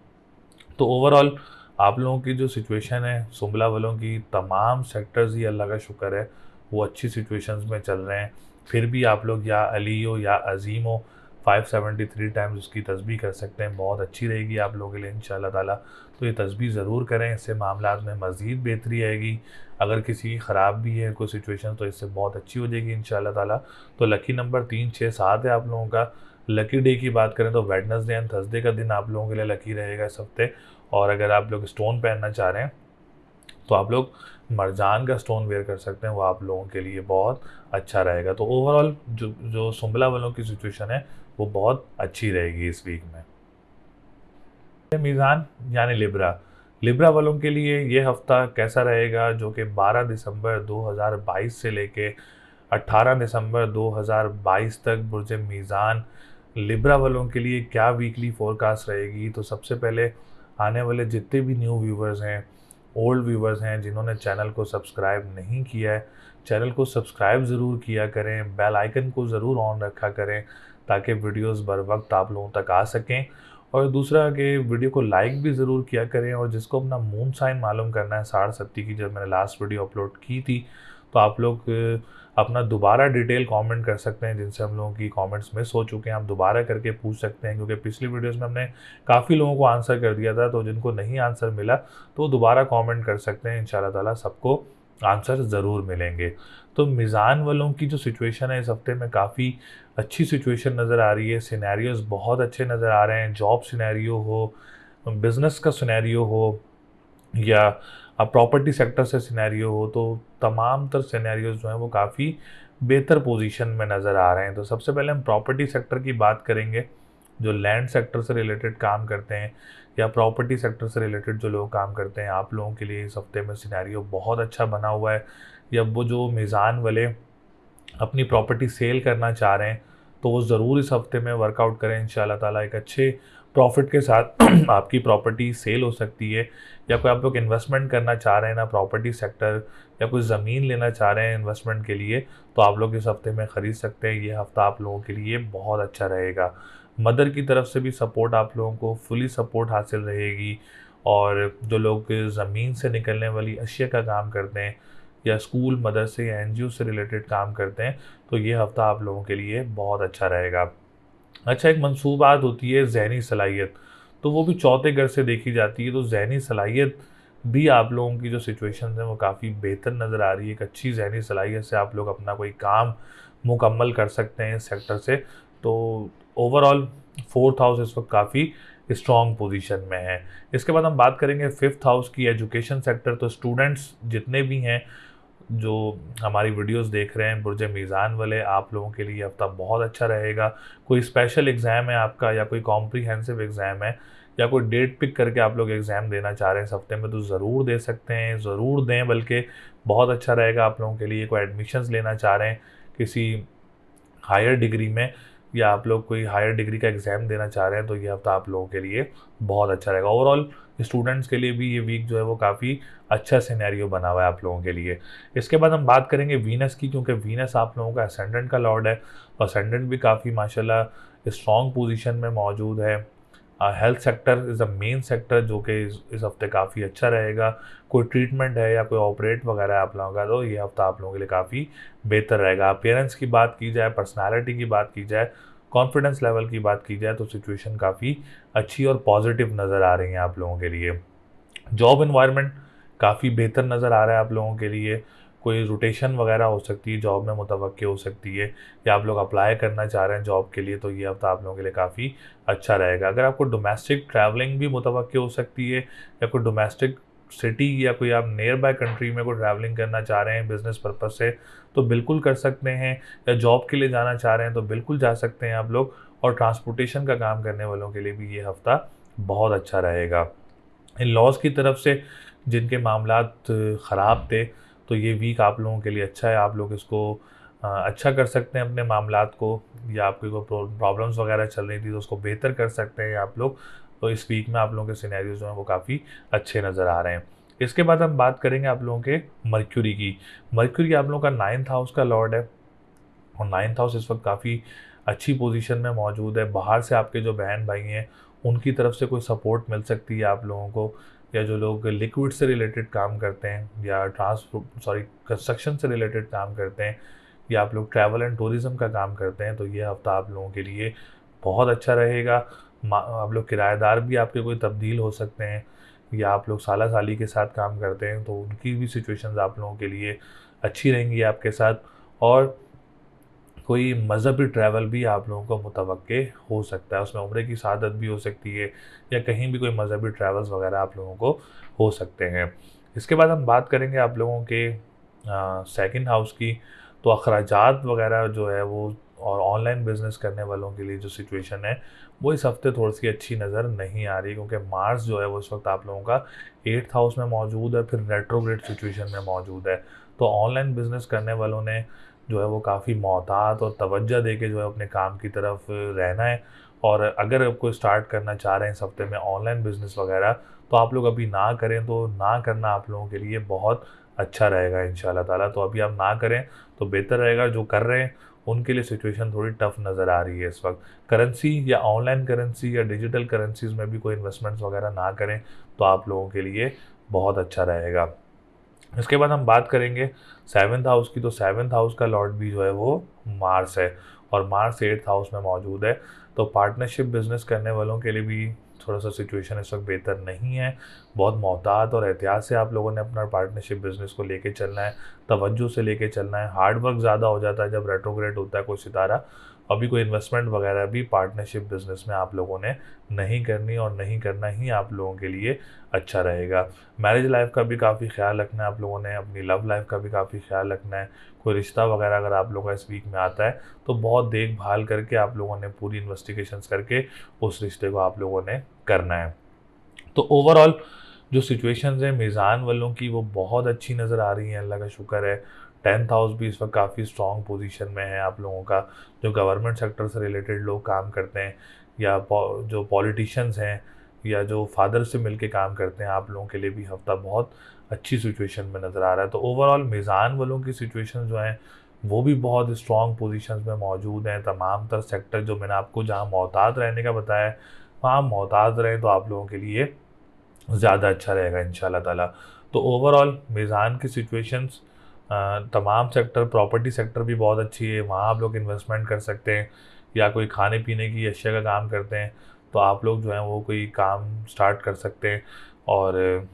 S1: तो ओवरऑल आप लोगों की जो सिचुएशन है, शिमला वालों की तमाम सेक्टर्स ही अल्लाह का शुक्र है वो अच्छी सिचुएशंस में चल रहे हैं। फिर भी आप लोग या अली हो या अज़ीम हो 573 टाइम्स उसकी तस्बीह कर सकते हैं, बहुत अच्छी रहेगी आप लोगों के लिए इंशाल्लाह ताला। तो ये तस्बीह ज़रूर करें, इससे मामलात में मज़ीद बेहतरी आएगी। अगर किसी की ख़राब भी है कोई सिचुएशन तो इससे बहुत अच्छी हो जाएगी इंशाअल्लाह ताला। तो लकी नंबर 3, 6, 7 है आप लोगों का। लकी डे की बात करें तो वेडनेसडे एंड थर्सडे का दिन आप लोगों के लिए लकी रहेगा इस हफ्ते। और अगर आप लोग स्टोन पहनना चाह रहे हैं तो आप लोग मरजान का स्टोन वेयर कर सकते हैं, वो आप लोगों के लिए बहुत अच्छा रहेगा। तो ओवरऑल जो जो सुंबला वालों की सिचुएशन है वो बहुत अच्छी रहेगी इस वीक में। मीज़ान यानी लिब्रा, लिब्रा वालों के लिए ये हफ्ता कैसा रहेगा, जो कि 12 दिसंबर 2022 से लेके 18 दिसंबर 2022 तक बुर्ज मीज़ान लिब्रा वालों के लिए क्या वीकली फोरकास्ट रहेगी। तो सबसे पहले आने वाले जितने भी न्यू व्यूवर्स हैं, ओल्ड व्यूवर्स हैं, जिन्होंने चैनल को सब्सक्राइब नहीं किया है, चैनल को सब्सक्राइब ज़रूर किया करें, बेल आइकन को ज़रूर ऑन रखा करें ताकि वीडियोस बर वक्त आप लोगों तक आ सकें। और दूसरा कि वीडियो को लाइक भी ज़रूर किया करें। और जिसको अपना मून साइन मालूम करना है 60 की, जब मैंने लास्ट वीडियो अपलोड की थी, तो आप लोग अपना दोबारा डिटेल कमेंट कर सकते हैं। जिनसे हम लोगों की कमेंट्स मिस हो चुके हैं आप दोबारा करके पूछ सकते हैं, क्योंकि पिछली वीडियोस में हमने काफ़ी लोगों को आंसर कर दिया था। तो जिनको नहीं आंसर मिला तो दोबारा कमेंट कर सकते हैं, इंशाल्लाह ताला सबको आंसर ज़रूर मिलेंगे। तो मीज़ान वालों की जो सिचुएशन है इस हफ्ते में काफ़ी अच्छी सिचुएशन नज़र आ रही है। सिनेरियोज़ बहुत अच्छे नज़र आ रहे हैं। जॉब सिनेरियो हो, बिज़नेस का सिनेरियो हो, या अब प्रॉपर्टी सेक्टर से सिनेरियो हो, तो तमाम तर सिनेरियोज़ जो हैं वो काफ़ी बेहतर पोजीशन में नज़र आ रहे हैं। तो सबसे पहले हम प्रॉपर्टी सेक्टर की बात करेंगे। जो लैंड सेक्टर से रिलेटेड काम करते हैं या प्रॉपर्टी सेक्टर से रिलेटेड जो लोग काम करते हैं, आप लोगों के लिए इस हफ्ते में सिनेरियो बहुत अच्छा बना हुआ है। या वो जो मीज़ान वाले अपनी प्रॉपर्टी सेल करना चाह रहे हैं तो वो ज़रूर इस हफ्ते में वर्कआउट करें इंशाल्लाह ताला। एक अच्छे प्रॉफिट के साथ आपकी प्रॉपर्टी सेल हो सकती है। या कोई आप लोग इन्वेस्टमेंट करना चाह रहे हैं ना प्रॉपर्टी सेक्टर, या कोई ज़मीन लेना चाह रहे हैं इन्वेस्टमेंट के लिए, तो आप लोग इस हफ्ते में ख़रीद सकते हैं। ये हफ्ता आप लोगों के लिए बहुत अच्छा रहेगा। मदर की तरफ से भी सपोर्ट आप लोगों को फुली सपोर्ट हासिल रहेगी। और जो लोग ज़मीन से निकलने वाली अशिया का काम करते हैं, या स्कूल, मदरसे या एनजीओ से रिलेटेड काम करते हैं, तो ये हफ्ता आप लोगों के लिए बहुत अच्छा रहेगा। अच्छा, एक मंसूबात होती है ज़हनी सलाहियत, तो वो भी चौथे घर से देखी जाती है। तो ज़हनी सलाहियत भी आप लोगों की जो सिचुएशन है वो काफ़ी बेहतर नज़र आ रही है। एक अच्छी ज़हनी सलाहियत से आप लोग अपना कोई काम मुकम्मल कर सकते हैं इस सेक्टर से। तो ओवरऑल 4th हाउस इस वक्त काफ़ी स्ट्रॉन्ग पोजीशन में है। इसके बाद हम बात करेंगे 5th हाउस की, एजुकेशन सेक्टर। तो स्टूडेंट्स जितने भी हैं जो हमारी वीडियोस देख रहे हैं बुर्ज मीज़ान वाले, आप लोगों के लिए हफ्ता बहुत अच्छा रहेगा। कोई स्पेशल एग्ज़ाम है आपका, या कोई कॉम्प्रीहेंसिव एग्ज़ाम है, या कोई डेट पिक करके आप लोग एग्ज़ाम देना चाह रहे हैं इस हफ्ते में, तो ज़रूर दे सकते हैं, ज़रूर दें। बल्कि बहुत अच्छा रहेगा आप लोगों के लिए। कोई एडमिशन्स लेना चाह रहे हैं किसी हायर डिग्री में, या आप लोग कोई हायर डिग्री का एग्ज़ाम देना चाह रहे हैं, तो ये हफ्ता आप लोगों के लिए बहुत अच्छा रहेगा। ओवरऑल स्टूडेंट्स के लिए भी ये वीक जो है वो काफ़ी अच्छा सिनेरियो बना हुआ है आप लोगों के लिए। इसके बाद हम बात करेंगे वीनस की, क्योंकि वीनस आप लोगों का असेंडेंट का लॉर्ड है। और असेंडेंट भी काफ़ी माशाल्लाह स्ट्रॉन्ग पोजीशन में मौजूद है। Health sector is the main sector जो कि इस हफ्ते काफ़ी अच्छा रहेगा। कोई ट्रीटमेंट है या कोई ऑपरेट वगैरह है आप लोगों का, तो ये हफ्ता आप लोगों के लिए काफ़ी बेहतर रहेगा। अपीयरेंस की बात की जाए, पर्सनालिटी की बात की जाए, कॉन्फिडेंस लेवल की बात की जाए, तो सिचुएशन काफ़ी अच्छी और पॉजिटिव नज़र आ रही है आप लोगों के लिए। जॉब इन्वायरमेंट काफ़ी बेहतर नज़र आ रहा है आप लोगों के लिए। कोई रोटेशन वगैरह हो सकती है, जॉब में मुतवक्के हो सकती है, या आप लोग अप्लाई करना चाह रहे हैं जॉब के लिए, तो ये हफ्ता आप लोगों के लिए काफ़ी अच्छा रहेगा। अगर आपको डोमेस्टिक ट्रैवलिंग भी मुतवक्के हो सकती है, या कोई डोमेस्टिक सिटी या कोई आप नियर बाय कंट्री में कोई ट्रैवलिंग करना चाह रहे हैं बिज़नेस पर्पज़ से, तो बिल्कुल कर सकते हैं। या जॉब के लिए जाना चाह रहे हैं तो बिल्कुल जा सकते हैं आप लोग। और ट्रांसपोर्टेशन का काम करने वालों के लिए भी ये हफ्ता बहुत अच्छा रहेगा। इन लॉज की तरफ से जिनके मामलात ख़राब थे, तो ये वीक आप लोगों के लिए अच्छा है। आप लोग इसको अच्छा कर सकते हैं अपने मामलात को, या आपकी कोई प्रॉब्लम्स वगैरह चल रही थी तो उसको बेहतर कर सकते हैं आप लोग। तो इस वीक में आप लोगों के सिनेरियोज जो हैं वो काफ़ी अच्छे नज़र आ रहे हैं। इसके बाद हम बात करेंगे आप लोगों के मर्क्यूरी की। मर्क्यूरी आप लोगों का 9th हाउस का लॉर्ड है। और 9th हाउस इस वक्त काफ़ी अच्छी पोजीशन में मौजूद है। बाहर से आपके जो बहन भाई हैं उनकी तरफ से कोई सपोर्ट मिल सकती है आप लोगों को। या जो लोग लिक्विड से रिलेटेड काम करते हैं, या कंस्ट्रक्शन से रिलेटेड काम करते हैं, या आप लोग ट्रैवल एंड टूरिज़्म का काम करते हैं, तो ये हफ्ता आप लोगों के लिए बहुत अच्छा रहेगा। आप लोग किराएदार भी आपके कोई तब्दील हो सकते हैं, या आप लोग साला साली के साथ काम करते हैं तो उनकी भी सिचुएशंस आप लोगों के लिए अच्छी रहेंगी आपके साथ। और कोई मज़हबी ट्रैवल भी आप लोगों को मुतवक्के हो सकता है, उसमें उम्रे की सआदत भी हो सकती है या कहीं भी कोई मज़हबी ट्रैवल्स वगैरह आप लोगों को हो सकते हैं। इसके बाद हम बात करेंगे आप लोगों के सेकंड हाउस की। तो अखराजात वगैरह जो है वो और ऑनलाइन बिज़नेस करने वालों के लिए जो सिचुएशन है वो इस हफ्ते थोड़ी-सी अच्छी नज़र नहीं आ रही, क्योंकि मार्स जो है वो इस वक्त आप लोगों का 8th हाउस में मौजूद है, फिर रेट्रोग्रेड सिचुएशन में मौजूद है। तो ऑनलाइन बिज़नेस करने वालों ने जो है वो काफ़ी मोहतात और तवज्जो दे के जो है अपने काम की तरफ रहना है। और अगर आप कोई स्टार्ट करना चाह रहे हैं इस हफ्ते में ऑनलाइन बिज़नेस वगैरह, तो आप लोग अभी ना करें, तो ना करना आप लोगों के लिए बहुत अच्छा रहेगा इंशाल्लाह ताला। तो अभी आप ना करें तो बेहतर रहेगा। जो कर रहे हैं उनके लिए सिचुएशन थोड़ी टफ नज़र आ रही है इस वक्त। करेंसी या ऑनलाइन करेंसी या डिजिटल करेंसीज़ में भी कोई इन्वेस्टमेंट्स वगैरह ना करें तो आप लोगों के लिए बहुत अच्छा रहेगा। इसके बाद हम बात करेंगे 7th हाउस की। तो 7th हाउस का लॉर्ड भी जो है वो मार्स है और मार्स 8th हाउस में मौजूद है। तो पार्टनरशिप बिजनेस करने वालों के लिए भी थोड़ा सा सिचुएशन इस वक्त बेहतर नहीं है। बहुत मोहतात और एहतियात से आप लोगों ने अपना पार्टनरशिप बिजनेस को लेके चलना है, तवज्जो से लेके चलना है। हार्ड वर्क ज़्यादा हो जाता है जब रेट्रोग्रेड होता है कोई सितारा। अभी कोई इन्वेस्टमेंट वगैरह भी पार्टनरशिप बिजनेस में आप लोगों ने नहीं करनी और नहीं करना ही आप लोगों के लिए अच्छा रहेगा। मैरिज लाइफ का भी काफ़ी ख्याल रखना है आप लोगों ने, अपनी लव लाइफ का भी काफ़ी ख्याल रखना है। कोई रिश्ता वगैरह अगर आप लोगों का इस वीक में आता है तो बहुत देखभाल करके आप लोगों ने पूरी इन्वेस्टिगेशंस करके उस रिश्ते को आप लोगों ने करना है। तो ओवरऑल जो सिचुएशंस हैं मीज़ान वालों की वो बहुत अच्छी नज़र आ रही हैं, अल्लाह का शुक्र है। 10th हाउस भी इस वक्त काफ़ी स्ट्रॉन्ग पोजीशन में है आप लोगों का। जो गवर्नमेंट सेक्टर से रिलेटेड लोग काम करते हैं या जो पॉलिटिशियंस हैं या जो फादर से मिलके काम करते हैं, आप लोगों के लिए भी हफ्ता बहुत अच्छी सिचुएशन में नज़र आ रहा है। तो ओवरऑल मीज़ान वालों की सिचुएशन जो हैं वो भी बहुत स्ट्रॉन्ग पोजीशंस में मौजूद हैं। तमाम तर सेक्टर जो मैंने आपको जहाँ मोहतात रहने का बताया है वहाँ मोहतात रहें तो आप लोगों के लिए ज़्यादा अच्छा रहेगा इंशाल्लाह ताला। तो ओवरऑल मीज़ान की सिचुएशंस तमाम सेक्टर, प्रॉपर्टी सेक्टर भी बहुत अच्छी है, वहाँ आप लोग इन्वेस्टमेंट कर सकते हैं। या कोई खाने पीने की अशिया का काम करते हैं तो आप लोग जो हैं वो कोई काम स्टार्ट कर सकते हैं। और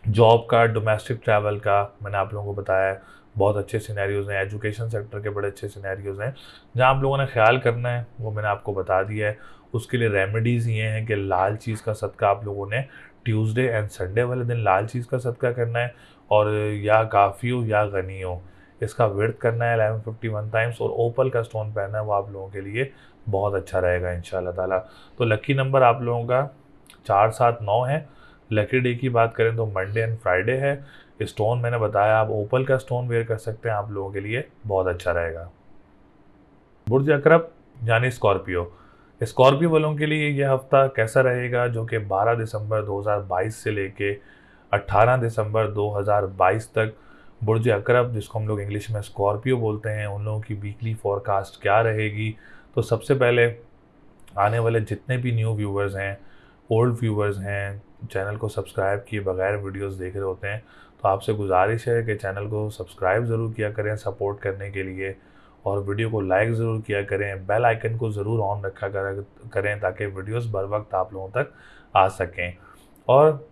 S1: जॉब का, डोमेस्टिक ट्रैवल का मैंने आप लोगों को बताया है, बहुत अच्छे सिनेरियोज़ हैं। एजुकेशन सेक्टर के बड़े अच्छे सिनेरियोज़ हैं। जहाँ आप लोगों ने ख़्याल करना है वो मैंने आपको बता दिया है। उसके लिए रेमेडीज़ ये हैं कि लाल चीज़ का सदका आप लोगों ने ट्यूसडे एंड संडे वाले दिन लाल चीज़ का सदका करना है। और या काफ़ी हो या गनी हो, इसका विर्द करना है 1151 टाइम्स। और ओपल का स्टोन पहनना है, वो आप लोगों के लिए बहुत अच्छा रहेगा इंशाल्लाह ताला। तो लकी नंबर आप लोगों का 4, 7, 9 है। लकी डे की बात करें तो मंडे एंड फ्राइडे है। स्टोन मैंने बताया, आप ओपल का स्टोन वेयर कर सकते हैं, आप लोगों के लिए बहुत अच्छा रहेगा। बुर्ज अकरब यानी स्कॉर्पियो। स्कॉर्पियो वालों के लिए ये हफ्ता कैसा रहेगा, जो कि 12 दिसंबर 2022 से लेके 18 दिसंबर 2022 तक बुर्ज अकरब, जिसको हम लोग इंग्लिश में स्कॉर्पियो बोलते हैं, उन लोगों की वीकली फोरकास्ट क्या रहेगी। तो सबसे पहले आने वाले जितने भी न्यू व्यूवर्स हैं, ओल्ड व्यूवर्स हैं, चैनल को सब्सक्राइब किए बगैर वीडियोस देख रहे होते हैं, तो आपसे गुजारिश है कि चैनल को सब्सक्राइब ज़रूर किया करें सपोर्ट करने के लिए। और वीडियो को लाइक ज़रूर किया करें, बेल आइकन को ज़रूर ऑन रखा करें ताकि वीडियोस बर वक्त आप लोगों तक आ सकें। और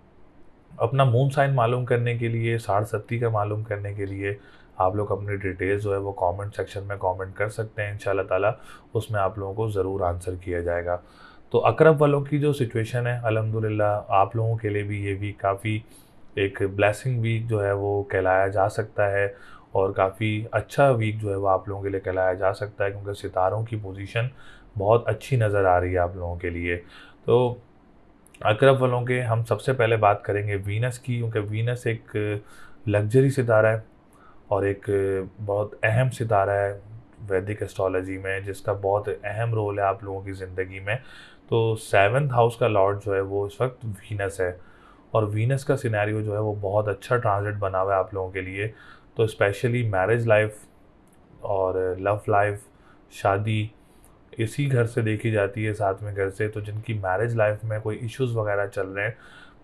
S1: अपना मून साइन मालूम करने के लिए, 60 का मालूम करने के लिए आप लोग अपनी डिटेल्स जो है वो कमेंट सेक्शन में कमेंट कर सकते हैं। इंशाल्लाह ताला उसमें आप लोगों को ज़रूर आंसर किया जाएगा। तो अकरब वालों की जो सिचुएशन है, अल्हम्दुलिल्लाह आप लोगों के लिए भी ये वीक काफ़ी एक ब्लेसिंग वीक जो है वो कहलाया जा सकता है। और काफ़ी अच्छा वीक जो है वो आप लोगों के लिए कहलाया जा सकता है, क्योंकि सितारों की पोजीशन बहुत अच्छी नज़र आ रही है आप लोगों के लिए। तो अकरब वालों के हम सबसे पहले बात करेंगे वीनस की, क्योंकि वीनस एक लग्जरी सितारा है और एक बहुत अहम सितारा है वैदिक एस्ट्रोलॉजी में, जिसका बहुत अहम रोल है आप लोगों की ज़िंदगी में। तो 7th हाउस का लॉर्ड जो है वो इस वक्त वीनस है। और वीनस का सिनेरियो जो है वो बहुत अच्छा ट्रांजिट बना हुआ है आप लोगों के लिए। तो स्पेशली मैरिज लाइफ और लव लाइफ, शादी इसी घर से देखी जाती है, 7वें घर से। तो जिनकी मैरिज लाइफ में कोई इश्यूज़ वगैरह चल रहे हैं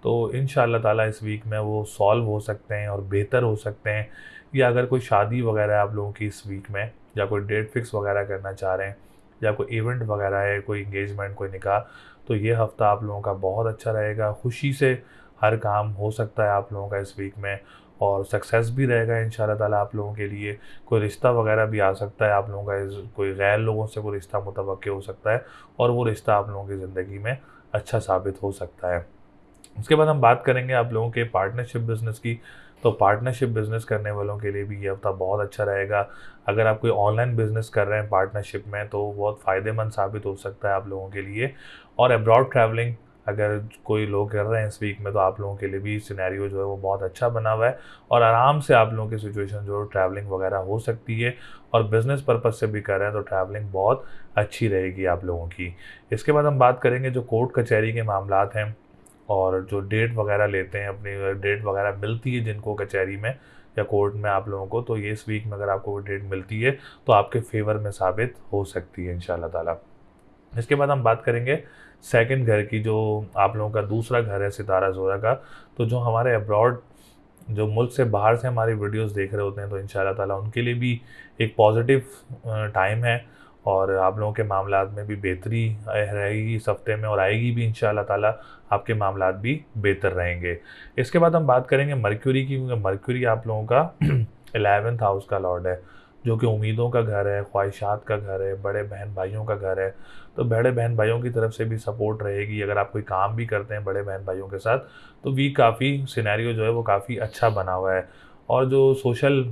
S1: तो इंशाल्लाह ताला इस वीक में वो सॉल्व हो सकते हैं और बेहतर हो सकते हैं। या अगर कोई शादी वगैरह है आप लोगों की इस वीक में, या कोई डेट फिक्स वगैरह करना चाह रहे हैं, या कोई इवेंट वगैरह है, कोई इंगेजमेंट, कोई निकाह, तो ये हफ़्ता आप लोगों का बहुत अच्छा रहेगा। खुशी से हर काम हो सकता है आप लोगों का इस वीक में, और सक्सेस भी रहेगा इंशाल्लाह ताला आप लोगों के लिए। कोई रिश्ता वगैरह भी आ सकता है आप लोगों का, कोई गैर लोगों से कोई रिश्ता मुतवक्के हो सकता है, और वो रिश्ता आप लोगों की ज़िंदगी में अच्छा साबित हो सकता है। उसके बाद हम बात करेंगे आप लोगों के पार्टनरशिप बिज़नेस की। तो पार्टनरशिप बिज़नेस करने वालों के लिए भी ये हफ़्ता बहुत अच्छा रहेगा। अगर आप कोई ऑनलाइन बिज़नेस कर रहे हैं पार्टनरशिप में, तो बहुत फ़ायदेमंद साबित हो सकता है आप लोगों के लिए। और अब्रॉड ट्रैवलिंग अगर कोई लोग कर रहे हैं इस वीक में, तो आप लोगों के लिए भी सिनेरियो जो है वो बहुत अच्छा बना हुआ है, और आराम से आप लोगों की सिचुएशन जो ट्रैवलिंग वगैरह हो सकती है। और बिज़नेस पर्पज़ से भी कर रहे हैं तो ट्रैवलिंग बहुत अच्छी रहेगी आप लोगों की। इसके बाद हम बात करेंगे जो कोर्ट कचहरी के मामलात हैं, और जो डेट वगैरह लेते हैं, अपनी डेट वगैरह मिलती है जिनको कचहरी में या कोर्ट में आप लोगों को, तो ये इस वीक में अगर आपको वो डेट मिलती है तो आपके फेवर में साबित हो सकती है इंशाल्लाह ताला। इसके बाद हम बात करेंगे सेकंड घर की, जो आप लोगों का दूसरा घर है सितारा ज़ोरा का। तो जो हमारे अब्रॉड, जो मुल्क से बाहर से हमारी वीडियोस देख रहे होते हैं, तो इंशाल्लाह ताला उनके लिए भी एक पॉजिटिव टाइम है, और आप लोगों के मामलात में भी बेहतरी रहेगी इस हफ्ते में, और आएगी भी इंशाल्लाह ताला। आपके मामलात भी बेहतर रहेंगे। इसके बाद हम बात करेंगे मरक्यूरी की, क्योंकि मरक्यूरी आप लोगों का 11th हाउस का लॉर्ड है, जो कि उम्मीदों का घर है, ख्वाहिशात का घर है, बड़े बहन भाइयों का घर है। तो बड़े बहन भाइयों की तरफ से भी सपोर्ट रहेगी। अगर आप कोई काम भी करते हैं बड़े बहन भाइयों के साथ, तो वीक काफ़ी सिनेरियो जो है वो काफ़ी अच्छा बना हुआ है। और जो सोशल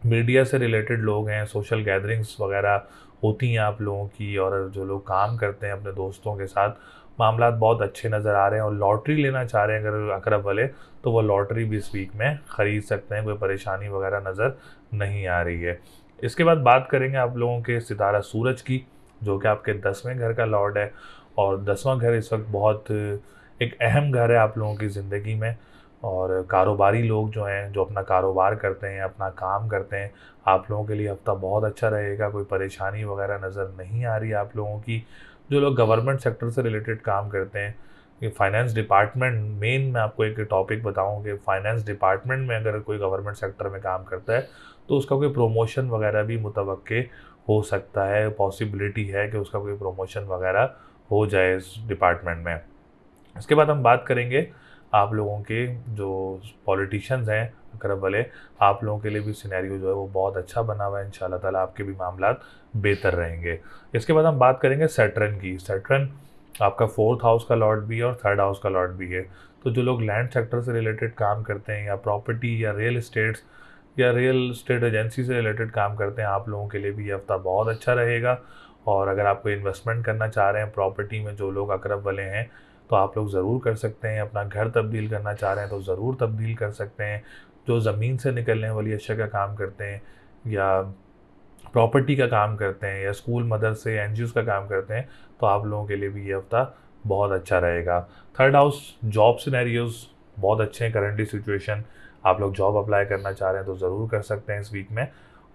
S1: मीडिया से रिलेटेड लोग हैं, सोशल गैदरिंग्स वगैरह होती हैं आप लोगों की, और जो लोग काम करते हैं अपने दोस्तों के साथ, मामलात बहुत अच्छे नज़र आ रहे हैं। और लॉटरी लेना चाह रहे हैं अगर अकरब वाले, तो वो लॉटरी भी इस वीक में ख़रीद सकते हैं, कोई परेशानी वगैरह नज़र नहीं आ रही है। इसके बाद बात करेंगे आप लोगों के सितारा सूरज की, जो कि आपके 10वें घर का लॉर्ड है। और 10वां घर इस वक्त बहुत एक अहम घर है आप लोगों की ज़िंदगी में। और कारोबारी लोग जो हैं, जो अपना कारोबार करते हैं, अपना काम करते हैं, आप लोगों के लिए हफ्ता बहुत अच्छा रहेगा। कोई परेशानी वगैरह नज़र नहीं आ रही है आप लोगों की। जो लोग गवर्नमेंट सेक्टर से रिलेटेड काम करते हैं, ये फाइनेंस डिपार्टमेंट, मेन मैं आपको एक टॉपिक बताऊं कि फाइनेंस डिपार्टमेंट में अगर कोई गवर्नमेंट सेक्टर में काम करता है, तो उसका कोई प्रमोशन वगैरह भी मुतवक्के हो सकता है। पॉसिबिलिटी है कि उसका कोई प्रमोशन वगैरह हो जाए इस डिपार्टमेंट में। इसके बाद हम बात करेंगे आप लोगों के जो पॉलिटिशियंस हैं अकरब वाले, आप लोगों के लिए भी सिनेरियो जो है वो बहुत अच्छा बना हुआ है। इंशाल्लाह ताला आपके भी मामलात बेहतर रहेंगे। इसके बाद हम बात करेंगे सैटर्न की। सैटर्न आपका 4th हाउस का लॉर्ड भी है और 3rd हाउस का लॉर्ड भी है। तो जो लोग लैंड सेक्टर से रिलेटेड काम करते हैं, या प्रॉपर्टी या रियल एस्टेट एजेंसी से रिलेटेड काम करते हैं, आप लोगों के लिए भी ये हफ्ता बहुत अच्छा रहेगा। और अगर आप कोई इन्वेस्टमेंट करना चाह रहे हैं प्रॉपर्टी में, जो लोग अकरब वाले हैं, तो आप लोग ज़रूर कर सकते हैं। अपना घर तब्दील करना चाह रहे हैं तो ज़रूर तब्दील कर सकते हैं। जो ज़मीन से निकलने वाली अशिया का काम करते हैं, या प्रॉपर्टी का काम करते हैं, या स्कूल मदरसे एनजीओज़ का काम करते हैं, तो आप लोगों के लिए भी ये हफ्ता बहुत अच्छा रहेगा। 3rd हाउस जॉब सिनेरियोज़ बहुत अच्छे हैं करंटली सिचुएशन। आप लोग जॉब अप्लाई करना चाह रहे हैं तो ज़रूर कर सकते हैं इस वीक में।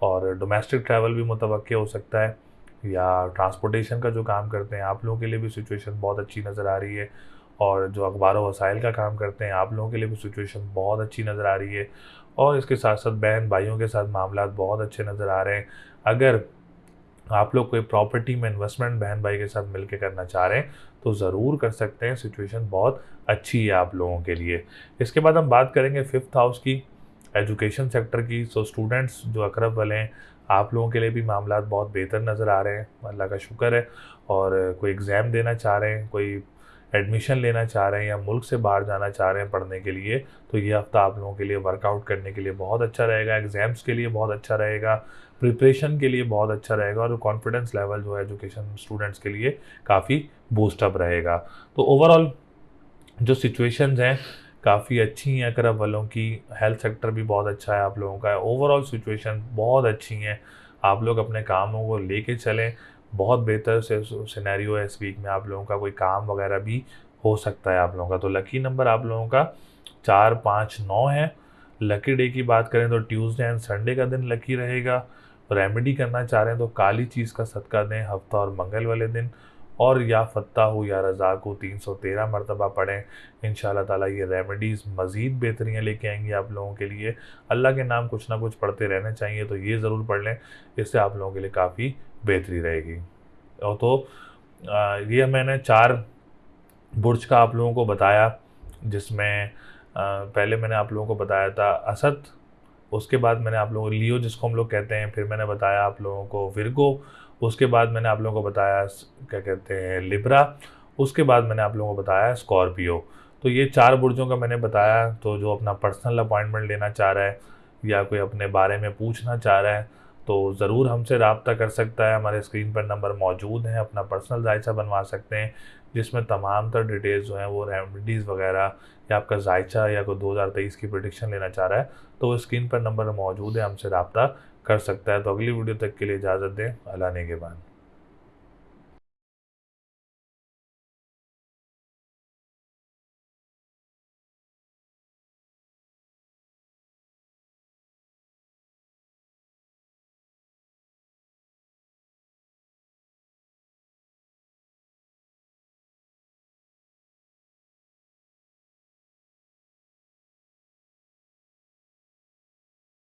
S1: और डोमेस्टिक ट्रैवल भी मुतवक्के हो सकता है, या ट्रांसपोर्टेशन का जो काम करते हैं, आप लोगों के लिए भी सिचुएशन बहुत अच्छी नज़र आ रही है। और जो अखबार व वसाइल का काम करते हैं, आप लोगों के लिए भी सिचुएशन बहुत अच्छी नज़र आ रही है। और इसके साथ साथ बहन भाइयों के साथ मामलात बहुत अच्छे नज़र आ रहे हैं। अगर आप लोग कोई प्रॉपर्टी में इन्वेस्टमेंट बहन भाई के साथ मिलकर करना चाह रहे हैं, तो ज़रूर कर सकते हैं। सिचुएशन बहुत अच्छी है आप लोगों के लिए। इसके बाद हम बात करेंगे 5th हाउस की, एजुकेशन सेक्टर की। सो स्टूडेंट्स जो अकरब वाले हैं, आप लोगों के लिए भी मामलात बहुत बेहतर नज़र आ रहे हैं, अल्लाह का शुक्र है। और कोई एग्ज़ाम देना चाह रहे हैं, कोई एडमिशन लेना चाह रहे हैं, या मुल्क से बाहर जाना चाह रहे हैं पढ़ने के लिए, तो ये हफ़्ता आप लोगों के लिए वर्कआउट करने के लिए बहुत अच्छा रहेगा। एग्ज़ाम्स के लिए बहुत अच्छा रहेगा, प्रिपरेशन के लिए बहुत अच्छा रहेगा, और कॉन्फिडेंस लेवल जो है एजुकेशन स्टूडेंट्स के लिए काफ़ी बूस्टअप रहेगा। तो ओवरऑल जो सिचुएशंस हैं काफ़ी अच्छी हैं अकरब वालों की। हेल्थ सेक्टर भी बहुत अच्छा है आप लोगों का। ओवरऑल सिचुएशन बहुत अच्छी हैं। आप लोग अपने कामों को लेके चलें, बहुत बेहतर से सिनेरियो है इस वीक में। आप लोगों का कोई काम वगैरह भी हो सकता है आप लोगों का। तो लकी नंबर आप लोगों का 4, 5, 9 है। लकी डे की बात करें तो ट्यूसडे एंड संडे का दिन लकी रहेगा। रेमेडी करना चाह रहे हैं तो काली चीज़ का सदका दें हफ्ता और मंगल वाले दिन। और या फ़त्ताहु या रज़ाक को 313 मरतबा पढ़ें। इंशाल्लाह ताला ये रेमेडीज़ मज़ीद बेहतरियाँ लेके आएंगी आप लोगों के लिए। अल्लाह के नाम कुछ ना कुछ पढ़ते रहना चाहिए, तो ये ज़रूर पढ़ लें, इससे आप लोगों के लिए काफ़ी बेहतरी रहेगी। और तो ये मैंने 4 बुर्ज का आप लोगों को बताया, जिसमें पहले मैंने आप लोगों को बताया था असद, उसके बाद मैंने आप लोगों को लियो जिसको हम लोग कहते हैं, फिर मैंने बताया आप लोगों को विर्गो, उसके बाद मैंने आप लोगों को बताया क्या कहते हैं लिब्रा, उसके बाद मैंने आप लोगों को बताया स्कॉर्पियो। तो ये 4 बुर्जों का मैंने बताया। तो जो अपना पर्सनल अपॉइंटमेंट लेना चाह रहा है या कोई अपने बारे में पूछना चाह रहा है तो ज़रूर हमसे रब्ता कर सकता है। हमारे स्क्रीन पर नंबर मौजूद हैं, अपना पर्सनल जायचा बनवा सकते हैं जिसमें तमाम तर डिटेल्स जो हैं वो रेमेडीज़ वगैरह या आपका जायचा या कोई 2023 की प्रेडिक्शन लेना चाह रहा है तो वो स्क्रीन पर नंबर मौजूद है, हमसे रब्ता कर सकता है। तो अगली वीडियो तक के लिए इजाज़त दें। अल्लाह ने के बाद।